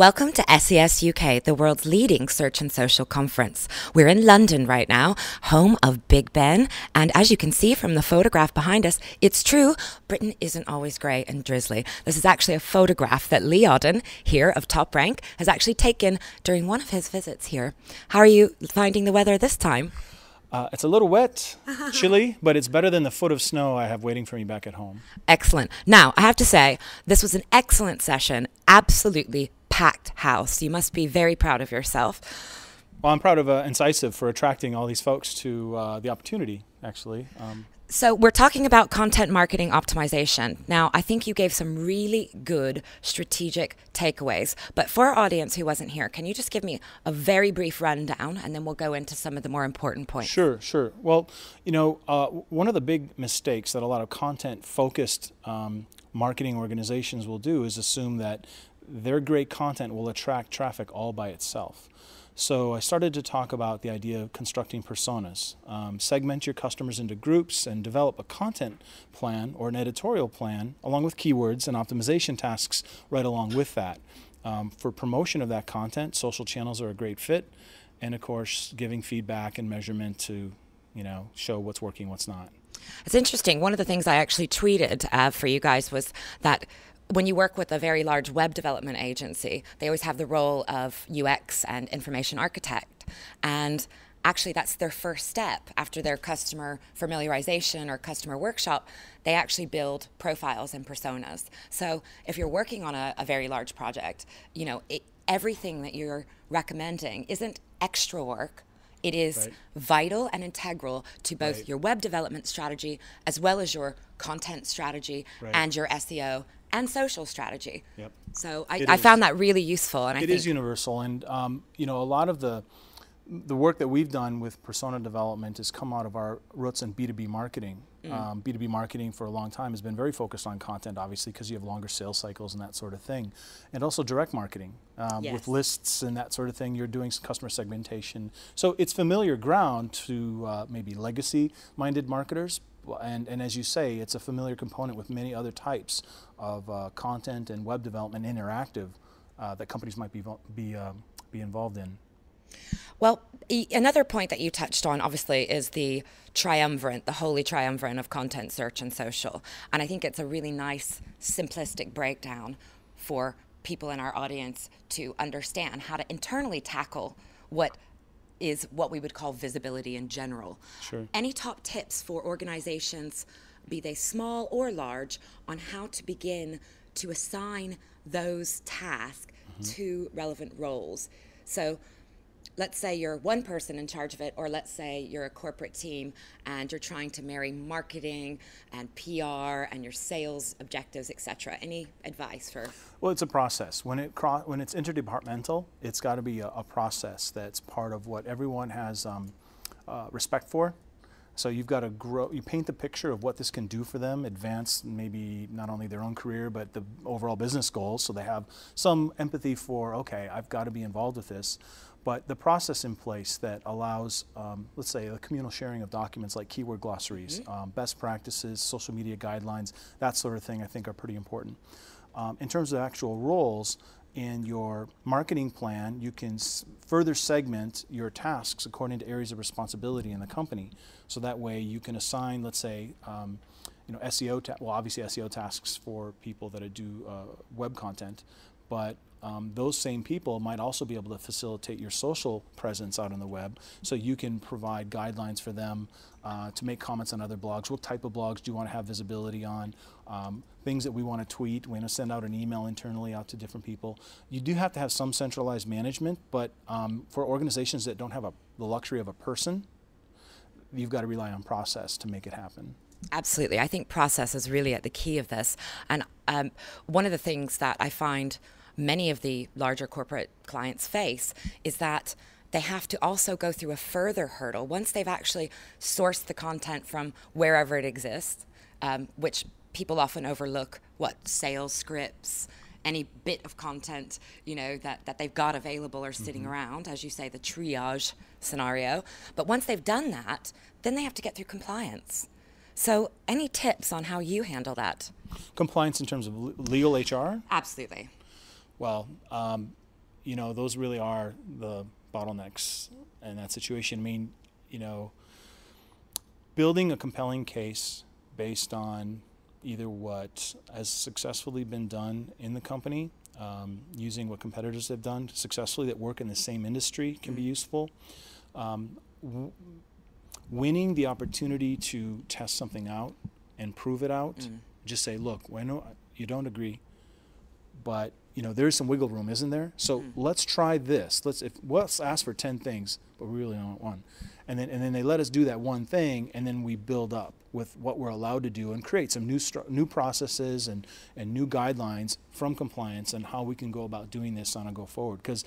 Welcome to SES UK, the world's leading search and social conference. We're in London right now, home of Big Ben, and as you can see from the photograph behind us, it's true, Britain isn't always grey and drizzly. This is actually a photograph that Lee Odden, here of TopRank, has actually taken during one of his visits here. How are you finding the weather this time? It's a little wet, chilly, but it's better than the foot of snow I have waiting for me back at home. Excellent. Now, I have to say, this was an excellent session, absolutely packed house. You must be very proud of yourself. Well, I'm proud of Incisive for attracting all these folks to the opportunity, actually. So we're talking about content marketing optimization. Now, I think you gave some really good strategic takeaways, but for our audience who wasn't here, can you just give me a very brief rundown and then we'll go into some of the more important points? Sure. Well, you know, one of the big mistakes that a lot of content-focused marketing organizations will do is assume that their great content will attract traffic all by itself. So I started to talk about the idea of constructing personas. Segment your customers into groups and develop a content plan or an editorial plan along with keywords and optimization tasks right along with that. For promotion of that content, social channels are a great fit, and of course giving feedback and measurement to, you know, show what's working, what's not. It's interesting. One of the things I actually tweeted for you guys was that when you work with a very large web development agency, they always have the role of UX and information architect. And actually, that's their first step after their customer familiarization or customer workshop. They actually build profiles and personas. So if you're working on a very large project, you know, everything that you're recommending isn't extra work. It is vital and integral to both your web development strategy as well as your content strategy and your SEO and social strategy. Yep. So I found that really useful. And it is universal. And, you know, a lot of the work that we've done with persona development has come out of our roots in B2B marketing. B2B marketing for a long time has been very focused on content, obviously, because you have longer sales cycles and that sort of thing. And also direct marketing with lists and that sort of thing. You're doing some customer segmentation. So it's familiar ground to maybe legacy-minded marketers. And as you say, it's a familiar component with many other types of content and web development interactive that companies might be involved in. Well, another point that you touched on, obviously, is the triumvirate, the holy triumvirate of content, search, and social. And I think it's a really nice, simplistic breakdown for people in our audience to understand how to internally tackle what is what we would call visibility in general. Sure. Any top tips for organizations, be they small or large, on how to begin to assign those tasks to relevant roles? So let's say you're one person in charge of it, or let's say you're a corporate team and you're trying to marry marketing and PR and your sales objectives, etc. Any advice for? Well, it's a process. When it's interdepartmental, it's got to be a process that's part of what everyone has respect for. So you've got to grow, you paint the picture of what this can do for them, advance maybe not only their own career, but the overall business goals. So they have some empathy for, okay, I've got to be involved with this. But the process in place that allows, let's say, the communal sharing of documents like keyword glossaries, best practices, social media guidelines, that sort of thing I think are pretty important. In terms of actual roles, in your marketing plan, you can further segment your tasks according to areas of responsibility in the company. So that way you can assign, let's say, you know, obviously SEO tasks for people that do web content, but those same people might also be able to facilitate your social presence out on the web, so you can provide guidelines for them to make comments on other blogs. What type of blogs do you want to have visibility on? Things that we want to tweet. We want to send out an email internally out to different people. You do have to have some centralized management, but for organizations that don't have the luxury of a person, you've got to rely on process to make it happen. Absolutely. I think process is really at the key of this. And one of the things that I find many of the larger corporate clients face is that they have to also go through a further hurdle once they've actually sourced the content from wherever it exists, which people often overlook, sales scripts, any bit of content, you know, that they've got available or sitting around, as you say, the triage scenario. But once they've done that, then they have to get through compliance. So any tips on how you handle that? Compliance in terms of legal HR? Absolutely. Well, you know, those really are the bottlenecks in that situation. I mean, you know, building a compelling case based on either what has successfully been done in the company, using what competitors have done successfully that work in the same industry can be useful. Winning the opportunity to test something out and prove it out. Just say, look, I know you don't agree, but you know there's some wiggle room, isn't there? So let's try this. Let's ask for 10 things, but we really don't want one. And then they let us do that one thing, and then we build up with what we're allowed to do and create some new processes and new guidelines from compliance and how we can go about doing this on a go forward. Because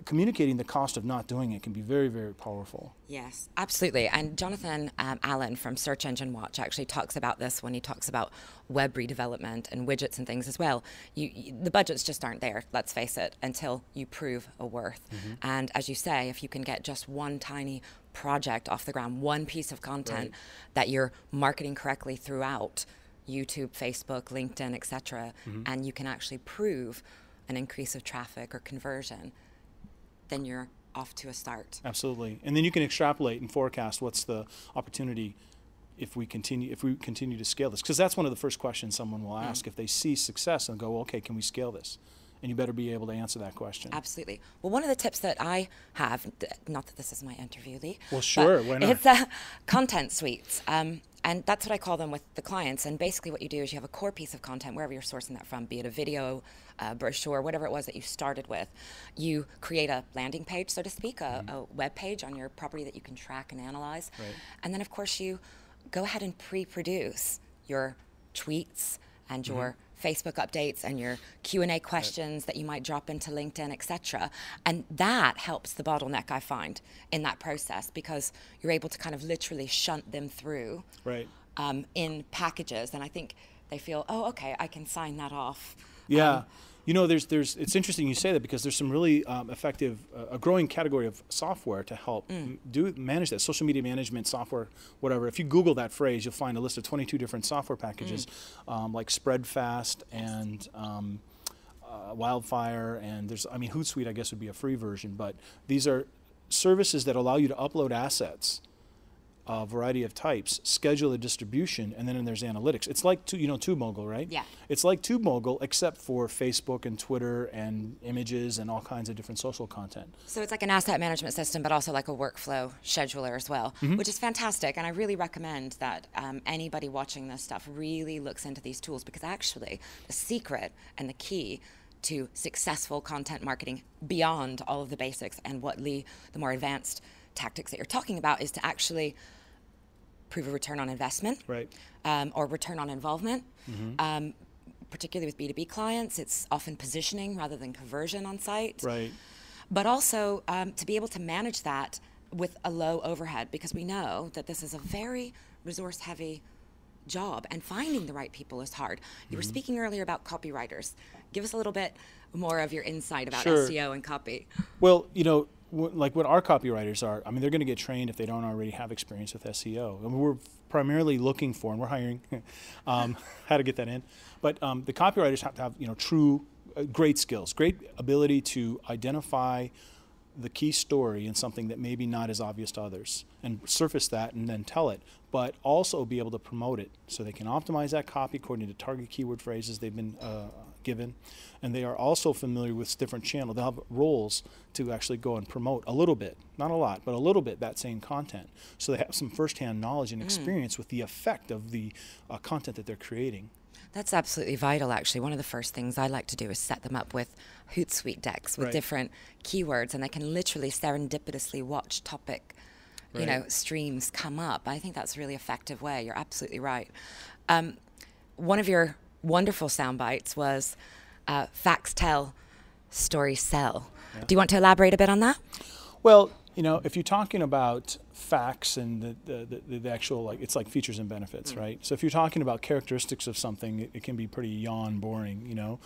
communicating the cost of not doing it can be very, very powerful. Yes, absolutely. And Jonathan Allen from Search Engine Watch actually talks about this when he talks about web redevelopment and widgets and things as well. The budgets just aren't there, let's face it, until you prove a worth. And as you say, if you can get just one tiny project off the ground, one piece of content that you're marketing correctly throughout YouTube, Facebook, LinkedIn, etc., and you can actually prove an increase of traffic or conversion, then you're off to a start. Absolutely. And then you can extrapolate and forecast what's the opportunity if we continue to scale this. Because that's one of the first questions someone will ask if they see success and go, okay, can we scale this? And you better be able to answer that question. Absolutely. Well, one of the tips that I have, not that this is my interview, Lee. Well, sure, why not? It's content suites. And that's what I call them with the clients. And basically what you do is you have a core piece of content, wherever you're sourcing that from, be it a video, brochure, whatever it was that you started with. You create a landing page, so to speak, a web page on your property that you can track and analyze. And then, of course, you go ahead and pre-produce your tweets and your Facebook updates and your Q&A questions that you might drop into LinkedIn, etc. And that helps the bottleneck, I find, in that process, because you're able to kind of literally shunt them through in packages. And I think they feel, oh, okay, I can sign that off. Yeah. You know, it's interesting you say that, because there's some really effective, a growing category of software to help manage that, social media management software, whatever. If you Google that phrase, you'll find a list of 22 different software packages, like Spreadfast and Wildfire, and HootSuite, I guess, would be a free version, but these are services that allow you to upload assets, a variety of types, schedule a distribution, and then there's analytics. It's like TubeMogul, right? Yeah. It's like TubeMogul, except for Facebook and Twitter and images and all kinds of different social content. So it's like an asset management system, but also like a workflow scheduler as well, which is fantastic. And I really recommend that anybody watching this stuff really looks into these tools, because actually the secret and the key to successful content marketing beyond all of the basics and what Lee, the more advanced tactics that you're talking about, is to actually prove a return on investment, or return on involvement. Particularly with B2B clients, it's often positioning rather than conversion on site. But also to be able to manage that with a low overhead, because we know that this is a very resource-heavy job, and finding the right people is hard. You were speaking earlier about copywriters. Give us a little bit more of your insight about SEO and copy. Well, you know, like what our copywriters are, they're going to get trained if they don't already have experience with SEO. We're primarily looking for, and we're hiring, how to get that in. But the copywriters have to have, true, great skills, great ability to identify the key story in something that maybe not as obvious to others, and surface that and then tell it, but also be able to promote it so they can optimize that copy according to target keyword phrases they've been given. And they are also familiar with different channels. They'll have roles to actually go and promote a little bit, not a lot, but a little bit, that same content. So they have some firsthand knowledge and experience with the effect of the content that they're creating. That's absolutely vital, actually. One of the first things I like to do is set them up with HootSuite decks with different keywords, and they can literally serendipitously watch topic, streams come up. I think that's a really effective way. You're absolutely right. One of your wonderful sound bites was facts tell, stories sell. Yeah. Do you want to elaborate a bit on that? Well, if you're talking about facts and the actual, it's like features and benefits, right? So if you're talking about characteristics of something, it can be pretty yawn boring,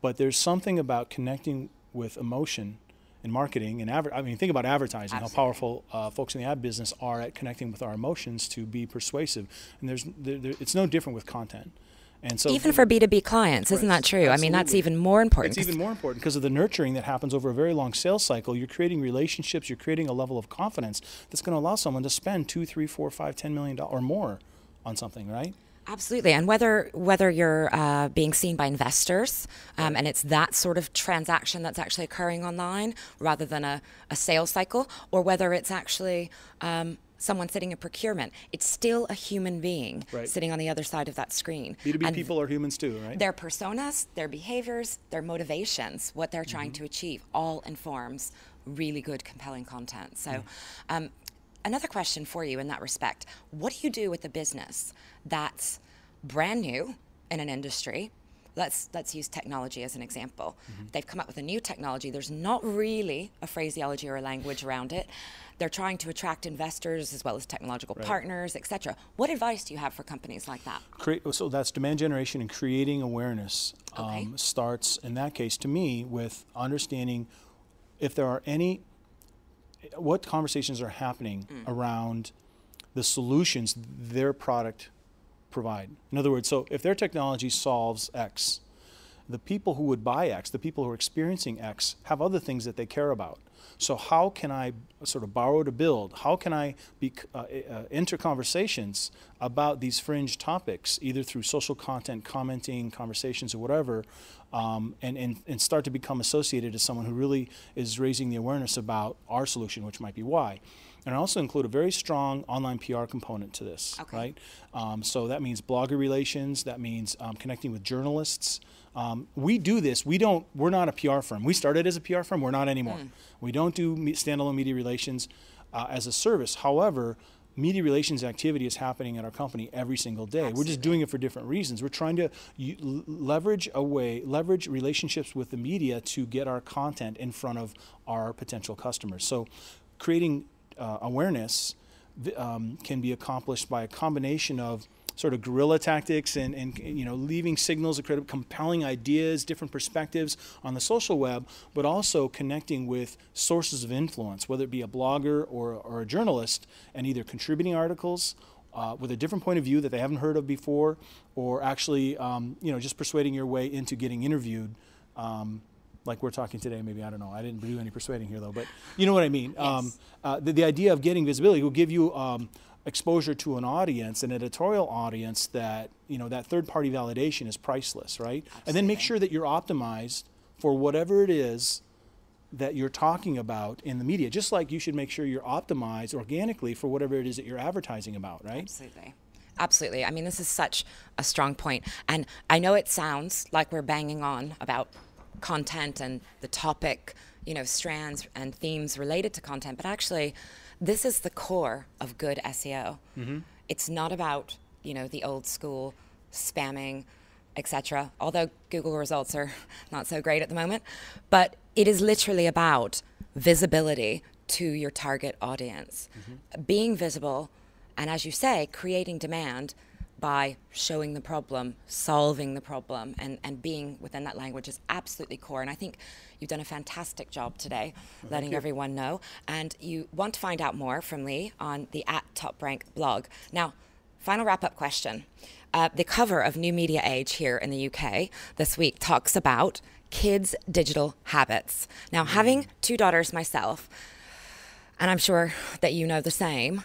But there's something about connecting with emotion in marketing and think about advertising, how powerful folks in the ad business are at connecting with our emotions to be persuasive. And it's no different with content. And so even for B2B clients, isn't that true? Absolutely. I mean, that's even more important. It's even more important because of the nurturing that happens over a very long sales cycle. You're creating relationships, you're creating a level of confidence that's going to allow someone to spend $2, $3, $4, $5, $10 million or more on something, right? Absolutely, and whether you're being seen by investors, and it's that sort of transaction that's actually occurring online rather than a sales cycle, or whether it's actually someone sitting in procurement, it's still a human being sitting on the other side of that screen. B2B people are humans too, right? Their personas, their behaviors, their motivations, what they're trying to achieve, all informs really good, compelling content. So another question for you in that respect, what do you do with a business that's brand new in an industry? Let's use technology as an example. They've come up with a new technology. There's not really a phraseology or a language around it. They're trying to attract investors as well as technological partners, etc. What advice do you have for companies like that? So that's demand generation and creating awareness. Starts, in that case, to me, with understanding if there are what conversations are happening around the solutions their product provide. In other words, so if their technology solves X, the people who would buy X, the people who are experiencing X, have other things that they care about. So how can I sort of borrow to build? How can I enter conversations about these fringe topics, either through social content, commenting, conversations, or whatever, and start to become associated as someone who really is raising the awareness about our solution, which might be why. And I also include a very strong online PR component to this, right? So that means blogger relations, that means connecting with journalists. We do this, we're not a PR firm. We started as a PR firm, we're not anymore. We don't do standalone media relations as a service. However, media relations activity is happening at our company every single day. We're just doing it for different reasons. We're trying to leverage relationships with the media to get our content in front of our potential customers. So creating awareness can be accomplished by a combination of sort of guerrilla tactics and leaving signals of compelling ideas, different perspectives on the social web, but also connecting with sources of influence, whether it be a blogger or a journalist, and either contributing articles with a different point of view that they haven't heard of before, or actually just persuading your way into getting interviewed. Like we're talking today, maybe, I don't know. I didn't do any persuading here, though, but you know what I mean. Yes. The idea of getting visibility will give you exposure to an audience, an editorial audience that, that third-party validation is priceless, right? Absolutely. And then make sure that you're optimized for whatever it is that you're talking about in the media, just like you should make sure you're optimized organically for whatever it is that you're advertising about, right? Absolutely. Absolutely. I mean, this is such a strong point. And I know it sounds like we're banging on about content and the topic, strands and themes related to content, but actually this is the core of good SEO. It's not about, the old school spamming, etc. Although Google results are not so great at the moment, but it is literally about visibility to your target audience, being visible, and as you say, creating demand by showing the problem, solving the problem, and being within that language is absolutely core. And I think you've done a fantastic job today letting everyone know. And you want to find out more from Lee on the @TopRank blog. Now, final wrap-up question. The cover of New Media Age here in the UK this week talks about kids' digital habits. Now, having two daughters myself, and I'm sure that you know the same,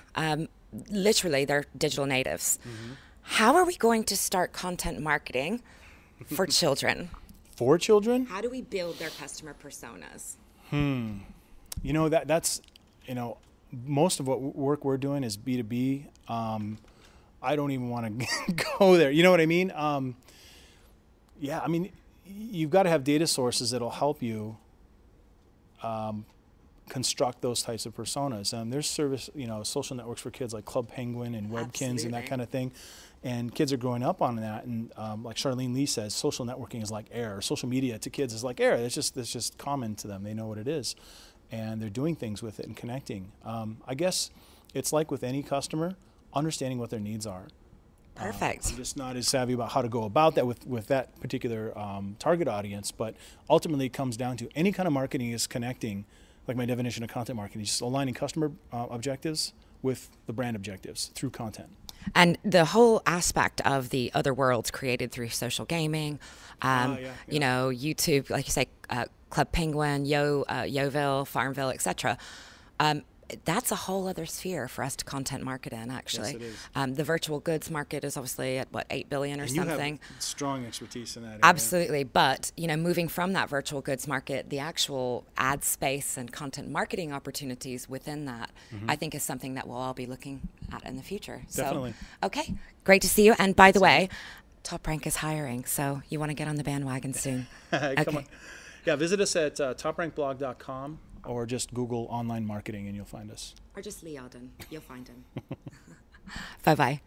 literally they're digital natives. How are we going to start content marketing for children? For children? How do we build their customer personas? That's most of what work we're doing is B2B. I don't even want to go there. You know what I mean? You've got to have data sources that'll help you construct those types of personas. There's social networks for kids like Club Penguin and Webkins and that kind of thing. And kids are growing up on that. And like Charlene Lee says, social networking is like air. Social media to kids is like air. It's just common to them. They know what it is. And they're doing things with it and connecting. I guess it's like with any customer, understanding what their needs are. Perfect. I'm just not as savvy about how to go about that with that particular target audience. But ultimately, it comes down to any kind of marketing is connecting, like my definition of content marketing, just aligning customer objectives with the brand objectives through content. And the whole aspect of the other worlds created through social gaming, you know, YouTube, like you say, Club Penguin, Yoville, Farmville, etc. That's a whole other sphere for us to content market in, actually. Yes, it is. The virtual goods market is obviously at, what, 8 billion or and something? You have strong expertise in that area. Absolutely. But, you know, moving from that virtual goods market, the actual ad space and content marketing opportunities within that, I think is something that we'll all be looking at in the future. Definitely. So, okay. Great to see you. And by the way, TopRank is hiring, so you want to get on the bandwagon soon. Come on. Yeah, visit us at toprankblog.com. Or just Google online marketing and you'll find us. Or just Lee Odden. You'll find him. Bye-bye.